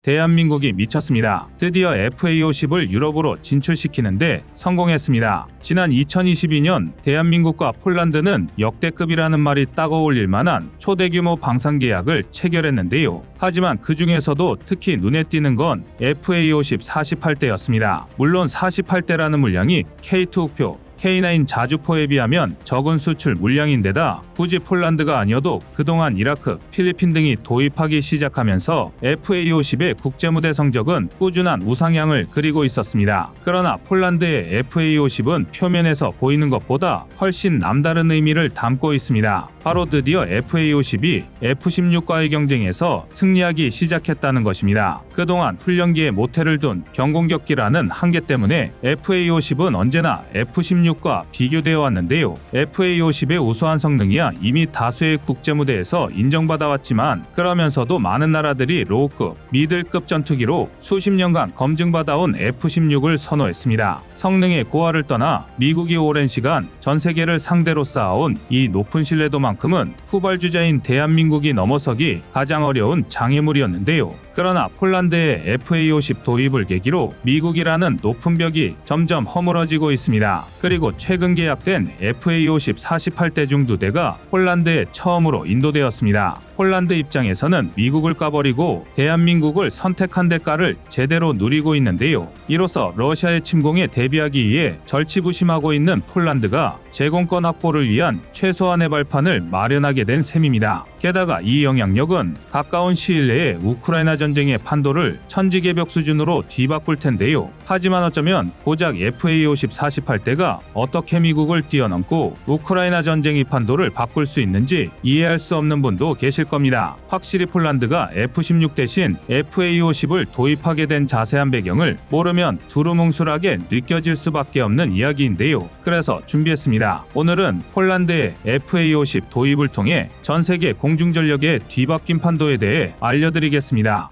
대한민국이 미쳤습니다. 드디어 FA50을 유럽으로 진출시키는데 성공했습니다. 지난 2022년 대한민국과 폴란드는 역대급이라는 말이 딱 어울릴 만한 초대규모 방산 계약을 체결했는데요. 하지만 그 중에서도 특히 눈에 띄는 건 FA50 48대였습니다. 물론 48대라는 물량이 K2 우표, K9 자주포에 비하면 적은 수출 물량인데다 굳이 폴란드가 아니어도 그동안 이라크, 필리핀 등이 도입하기 시작하면서 FA50의 국제무대 성적은 꾸준한 우상향을 그리고 있었습니다. 그러나 폴란드의 FA50은 표면에서 보이는 것보다 훨씬 남다른 의미를 담고 있습니다. 바로 드디어 FA50이 F16과의 경쟁에서 승리하기 시작했다는 것입니다. 그동안 훈련기에 모태를 둔 경공격기라는 한계 때문에 FA50은 언제나 F16과 비교되어 왔는데요. FA50의 우수한 성능이야 이미 다수의 국제무대에서 인정받아왔지만 그러면서도 많은 나라들이 로우급, 미들급 전투기로 수십 년간 검증받아온 F16을 선호했습니다. 성능의 고하를 떠나 미국이 오랜 시간 전 세계를 상대로 쌓아온 이 높은 신뢰도만큼은 후발주자인 대한민국이 넘어서기 가장 어려운 장애물이었는데요. 그러나 폴란드의 FA50 도입을 계기로 미국이라는 높은 벽이 점점 허물어지고 있습니다. 그리고 최근 계약된 FA50 48대 중 2대가 폴란드에 처음으로 인도되었습니다. 폴란드 입장에서는 미국을 까버리고 대한민국을 선택한 대가를 제대로 누리고 있는데요. 이로써 러시아의 침공에 대비하기 위해 절치부심하고 있는 폴란드가 제공권 확보를 위한 최소한의 발판을 마련하게 된 셈입니다. 게다가 이 영향력은 가까운 시일 내에 우크라이나 전쟁의 판도를 천지개벽 수준으로 뒤바꿀 텐데요. 하지만 어쩌면 고작 FA50 48대가 어떻게 미국을 뛰어넘고 우크라이나 전쟁의 판도를 바꿀 수 있는지 이해할 수 없는 분도 계실 겁니다. 확실히 폴란드가 F16 대신 FA50을 도입하게 된 자세한 배경을 모르면 두루뭉술하게 느껴질 수밖에 없는 이야기인데요. 그래서 준비했습니다. 오늘은 폴란드의 FA50 도입을 통해 전 세계 공중전력의 뒤바뀐 판도에 대해 알려드리겠습니다.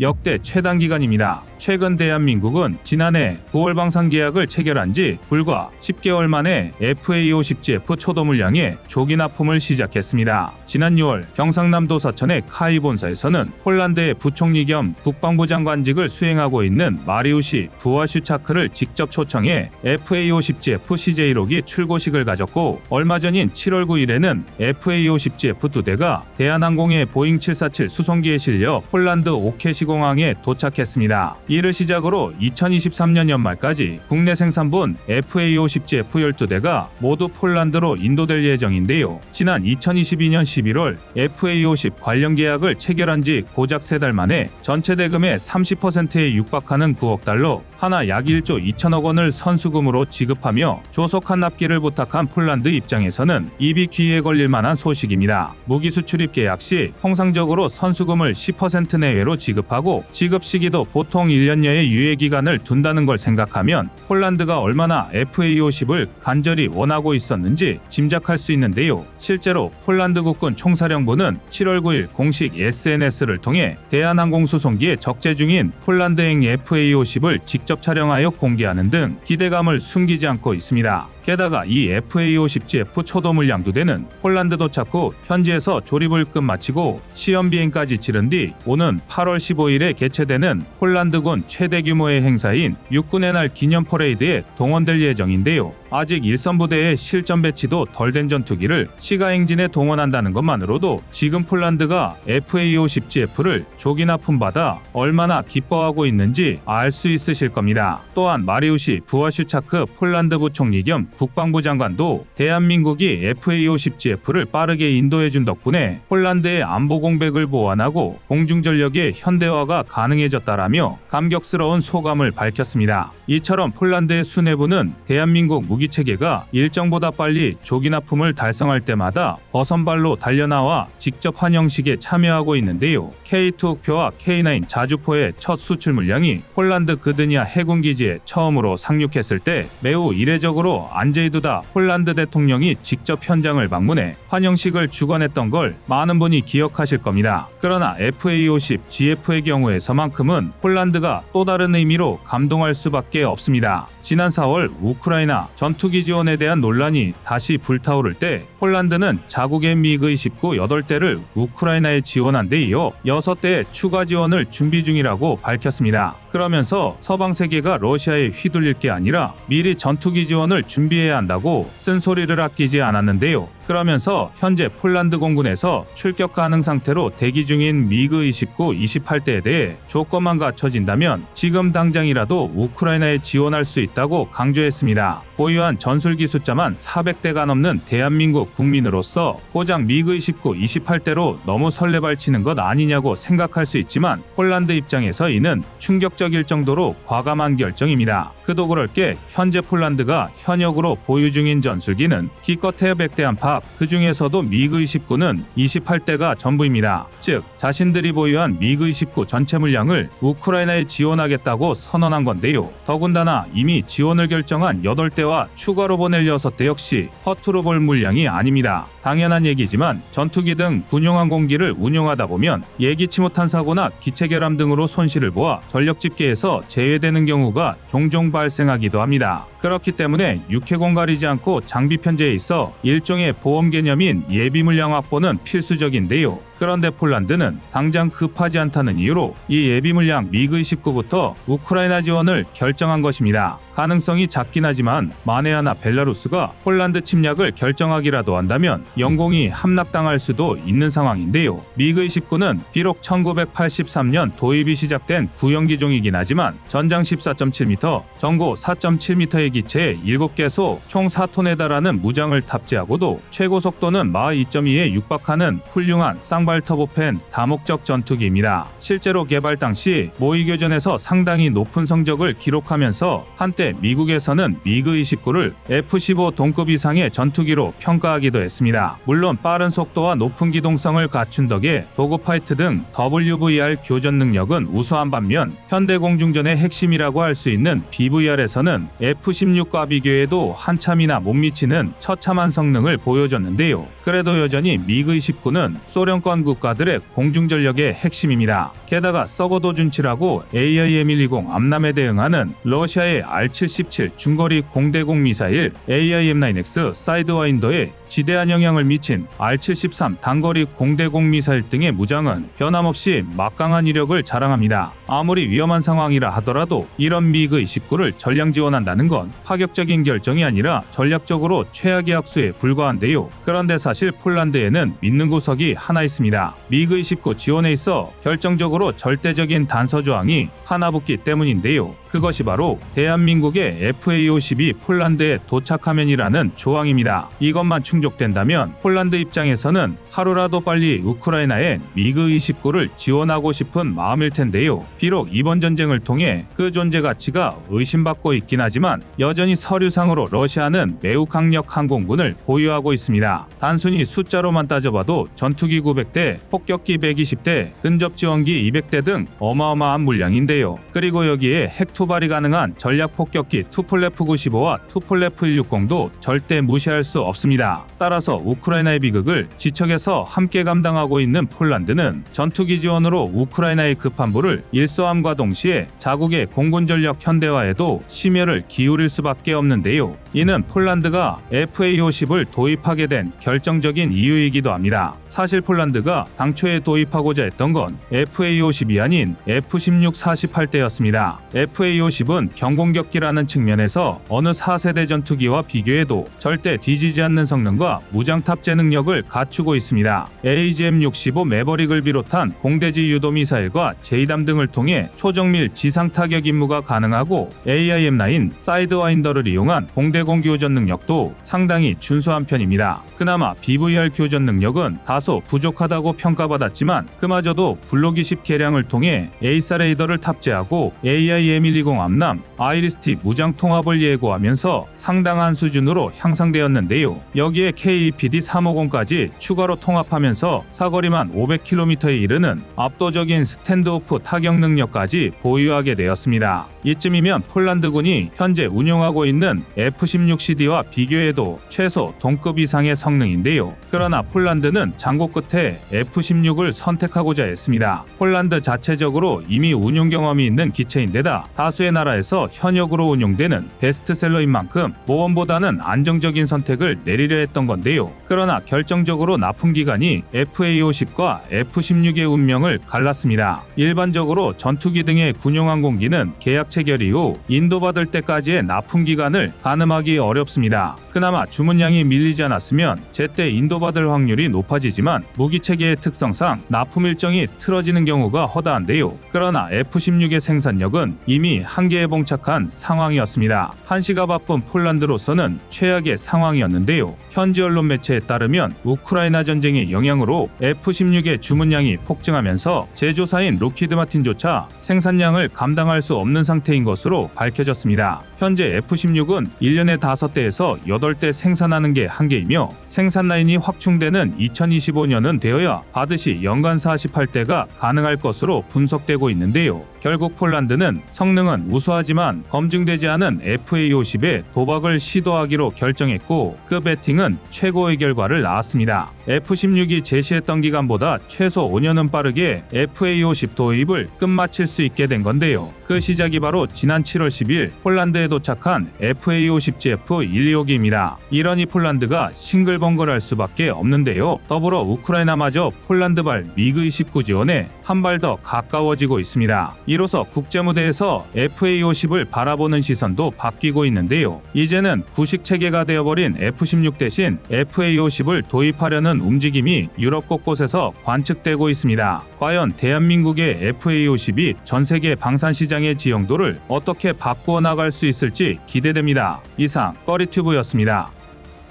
역대 최단 기간입니다. 최근 대한민국은 지난해 9월 방산 계약을 체결한 지 불과 10개월 만에 FA50GF 초도 물량의 조기 납품을 시작했습니다. 지난 6월 경상남도 서천의 카이 본사에서는 폴란드의 부총리 겸 국방부 장관직을 수행하고 있는 마리우시 부아슈차크를 직접 초청해 FA50GF CJ6기 출고식을 가졌고 얼마 전인 7월 9일에는 FA50GF 2대가 대한항공의 보잉 747 수송기에 실려 폴란드 오케시 공항에 도착했습니다. 이를 시작으로 2023년 연말까지 국내 생산분 FA50GF 12대가 모두 폴란드로 인도될 예정인데요. 지난 2022년 11월 FA50 관련 계약을 체결한 지 고작 3달 만에 전체 대금의 30%에 육박하는 9억 달러, 하나 약 1조 2천억 원을 선수금으로 지급하며 조속한 납기를 부탁한 폴란드 입장에서는 입이 귀에 걸릴 만한 소식입니다. 무기 수출입 계약 시 통상적으로 선수금을 10% 내외로 지급하고 지급 시기도 보통 1년여의 유예 기간을 둔다는 걸 생각하면 폴란드가 얼마나 FA50을 간절히 원하고 있었는지 짐작할 수 있는데요. 실제로 폴란드 국군 총사령부는 7월 9일 공식 SNS를 통해 대한항공 수송기에 적재 중인 폴란드행 FA50을 직접 촬영하여 공개하는 등 기대감을 숨기지 않고 있습니다. 게다가 이 FA50GF 초도 물량 2대는 폴란드 도착 후 현지에서 조립을 끝마치고 시험 비행까지 치른 뒤 오는 8월 15일에 개최되는 폴란드군 최대 규모의 행사인 육군의 날 기념 퍼레이드에 동원될 예정인데요. 아직 일선 부대의 실전 배치도 덜 된 전투기를 시가 행진에 동원한다는 것만으로도 지금 폴란드가 FA50GF를 조기 납품받아 얼마나 기뻐하고 있는지 알 수 있으실 겁니다. 또한 마리우시 부아슈차크 폴란드 부총리 겸 국방부 장관도 대한민국이 FA50GF를 빠르게 인도해준 덕분에 폴란드의 안보 공백을 보완하고 공중전력의 현대화가 가능해졌다라며 감격스러운 소감을 밝혔습니다. 이처럼 폴란드의 수뇌부는 대한민국 무기체계가 일정보다 빨리 조기 납품을 달성할 때마다 버선발로 달려나와 직접 환영식에 참여하고 있는데요. K2 우표와 K9 자주포의 첫 수출 물량이 폴란드 그드니아 해군기지에 처음으로 상륙했을 때 매우 이례적으로 안제이 두다 폴란드 대통령이 직접 현장을 방문해 환영식을 주관했던 걸 많은 분이 기억하실 겁니다. 그러나 FA-50 GF의 경우에서만큼은 폴란드가 또 다른 의미로 감동할 수밖에 없습니다. 지난 4월 우크라이나 전투기 지원에 대한 논란이 다시 불타오를 때 폴란드는 자국의 미그-29 8대를 우크라이나에 지원한 데 이어 6대의 추가 지원을 준비 중이라고 밝혔습니다. 그러면서 서방 세계가 러시아에 휘둘릴 게 아니라 미리 전투기 지원을 준비해야 한다고 쓴소리를 아끼지 않았는데요. 그러면서 현재 폴란드 공군에서 출격 가능 상태로 대기 중인 미그-29 28대에 대해 조건만 갖춰진다면 지금 당장이라도 우크라이나에 지원할 수 있다고 강조했습니다. 보유한 전술기 숫자만 400대가 넘는 대한민국 국민으로서 고작 미그-29 28대로 너무 설레발치는 것 아니냐고 생각할 수 있지만 폴란드 입장에서 이는 충격적일 정도로 과감한 결정입니다. 그도 그럴 게 현재 폴란드가 현역으로 보유 중인 전술기는 기껏해야 100대 안팎, 그 중에서도 미그-29는 28대가 전부입니다. 즉 자신들이 보유한 미그-29 전체 물량을 우크라이나에 지원하겠다고 선언한 건데요. 더군다나 이미 지원을 결정한 8대와 추가로 보낼 6대 역시 허투루 볼 물량이 아닙니다. 당연한 얘기지만 전투기 등 군용 항공기를 운용하다 보면 예기치 못한 사고나 기체 결함 등으로 손실을 보아 전력 집계에서 제외되는 경우가 종종 발생하기도 합니다. 그렇기 때문에 육해공 가리지 않고 장비 편제에 있어 일종의 보험 개념인 예비 물량 확보는 필수적인데요. 그런데 폴란드는 당장 급하지 않다는 이유로 이 예비 물량 미그-29부터 우크라이나 지원을 결정한 것입니다. 가능성이 작긴 하지만 만에 하나 벨라루스가 폴란드 침략을 결정하기라도 한다면 영공이 함락당할 수도 있는 상황인데요. 미그-29는 비록 1983년 도입이 시작된 구형기종이긴 하지만 전장 14.7m, 전고 4.7m의 기체에 7개소 총 4톤에 달하는 무장을 탑재하고도 최고 속도는 마하 2.2에 육박하는 훌륭한 쌍발 터보팬 다목적 전투기입니다. 실제로 개발 당시 모의교전에서 상당히 높은 성적을 기록하면서 한때 미국에서는 미그-29를 F-15 동급 이상의 전투기로 평가하기도 했습니다. 물론 빠른 속도와 높은 기동성을 갖춘 덕에 도그파이트 등 WVR 교전 능력은 우수한 반면 현대 공중전의 핵심이라고 할 수 있는 BVR에서는 F-16과 비교해도 한참이나 못 미치는 처참한 성능을 보여줬는데요. 그래도 여전히 미그-29는 소련권 국가들의 공중전력의 핵심입니다. 게다가 썩어도 준치라고 AIM-120 암람에 대응하는 러시아의 R-77 중거리 공대공 미사일 AIM-9X 사이드와인더에 지대한 영향을 미친 R-73 단거리 공대공 미사일 등의 무장은 변함없이 막강한 이력을 자랑합니다. 아무리 위험한 상황이라 하더라도 이런 미그-29를 전량 지원한다는 건 파격적인 결정이 아니라 전략적으로 최악의 학수에 불과한데요. 그런데 사실 폴란드에는 믿는 구석이 하나 있습니다. 미그-29 지원에 있어 결정적으로 절대적인 단서 조항이 하나 붙기 때문인데요. 그것이 바로 대한민국의 FA-50이 폴란드에 도착하면이라는 조항입니다. 이것만 충족된다면 폴란드 입장에서는 하루라도 빨리 우크라이나에 미그-29를 지원하고 싶은 마음일 텐데요. 비록 이번 전쟁을 통해 그 존재 가치가 의심받고 있긴 하지만 여전히 서류상으로 러시아는 매우 강력 항공군을 보유하고 있습니다. 단순히 숫자로만 따져봐도 전투기 900대, 폭격기 120대, 근접 지원기 200대 등 어마어마한 물량인데요. 그리고 여기에 핵 투발이 가능한 전략 폭격기 투폴레프 95와 투폴레프 160도 절대 무시할 수 없습니다. 따라서 우크라이나의 비극을 지척에서 함께 감당하고 있는 폴란드는 전투기 지원으로 우크라이나의 급한부를 일소함과 동시에 자국의 공군 전력 현대화에도 심혈을 기울일 수밖에 없는데요. 이는 폴란드가 FA-50을 도입하게 된 결정적인 이유이기도 합니다. 사실 폴란드가 당초에 도입하고자 했던 건 FA-50이 아닌 F-16 48대였습니다. FA-50은 경공격기라는 측면에서 어느 4세대 전투기와 비교해도 절대 뒤지지 않는 성능과 무장 탑재 능력을 갖추고 있습니다. AGM-65 매버릭을 비롯한 공대지 유도 미사일과 제이담 등을 통해 초정밀 지상 타격 임무가 가능하고 AIM-9 사이드와인더를 이용한 공대공 교전 능력도 상당히 준수한 편입니다. 그나마 BVR 교전 능력은 다소 부족하다고 평가받았지만 그마저도 블록20 개량을 통해 에이사 레이더를 탑재하고 AIM-120 암람, 아이리스-T 무장 통합을 예고하면서 상당한 수준으로 향상되었는데요. 여기에 KEPD-350까지 추가로 통합하면서 사거리만 500km에 이르는 압도적인 스탠드오프 타격 능력까지 보유하게 되었습니다. 이쯤이면 폴란드군이 현재 운용하고 있는 F-16CD와 비교해도 최소 동급 이상의 성능인데요. 그러나 폴란드는 장고 끝에 F-16을 선택하고자 했습니다. 폴란드 자체적으로 이미 운용 경험이 있는 기체인데다 다수의 나라에서 현역으로 운용되는 베스트셀러인 만큼 모험보다는 안정적인 선택을 내리려 했던 건데요. 그러나 결정적으로 납품기간이 FA-50과 F-16의 운명을 갈랐습니다. 일반적으로 전투기 등의 군용항공기는 계약 체결 이후 인도받을 때까지의 납품기간을 가늠하기 어렵습니다. 그나마 주문량이 밀리지 않았으면 제때 인도받을 확률이 높아지지만 무기체계의 특성상 납품 일정이 틀어지는 경우가 허다한데요. 그러나 F-16의 생산력은 이미 한계에 봉착한 상황이었습니다. 한시가 바쁜 폴란드로서는 최악의 상황이었는데요. 현지 언론 매체에 따르면 우크라이나 전쟁의 영향으로 F-16의 주문량이 폭증하면서 제조사인 록히드 마틴조차 생산량을 감당할 수 없는 상태인 것으로 밝혀졌습니다. 현재 F-16은 1년에 5대에서 8대 생산하는 게 한계이며 생산 라인이 확충되는 2025년은 되어야 반드시 연간 48대가 가능할 것으로 분석되고 있는데요. 결국 폴란드는 성능은 우수하지만 검증되지 않은 FA-50에 도박을 시도하기로 결정했고 그 배팅은 최고의 결과를 낳았습니다. F-16이 제시했던 기간보다 최소 5년은 빠르게 FA-50 도입을 끝마칠 수 있게 된 건데요. 그 시작이 바로 지난 7월 10일 폴란드에 도착한 FA-50GF125기입니다. 이러니 폴란드가 싱글벙글할 수밖에 없는데요. 더불어 우크라이나마저 폴란드발 미그-29 지원에 한 발 더 가까워지고 있습니다. 이로써 국제무대에서 FA-50을 바라보는 시선도 바뀌고 있는데요. 이제는 구식 체계가 되어버린 F-16 대신 FA-50을 도입하려는 움직임이 유럽 곳곳에서 관측되고 있습니다. 과연 대한민국의 FA-50이 전세계 방산시장의 지형도를 어떻게 바꾸어 나갈 수 있을지 기대됩니다. 이상 꺼리튜브였습니다.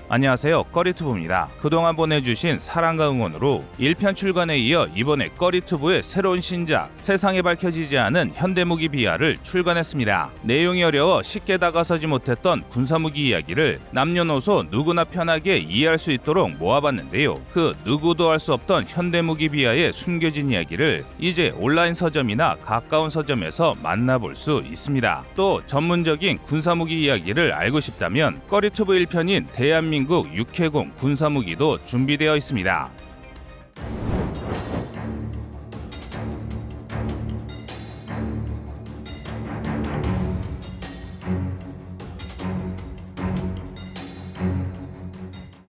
안녕하세요, 꺼리튜브입니다. 그동안 보내주신 사랑과 응원으로 1편 출간에 이어 이번에 꺼리튜브의 새로운 신작 세상에 밝혀지지 않은 현대무기 비하를 출간했습니다. 내용이 어려워 쉽게 다가서지 못했던 군사무기 이야기를 남녀노소 누구나 편하게 이해할 수 있도록 모아봤는데요. 그 누구도 알 수 없던 현대무기 비하의 숨겨진 이야기를 이제 온라인 서점이나 가까운 서점에서 만나볼 수 있습니다. 또 전문적인 군사무기 이야기를 알고 싶다면 꺼리튜브 1편인 대한민국 육해공 군사무기도 준비되어 있습니다.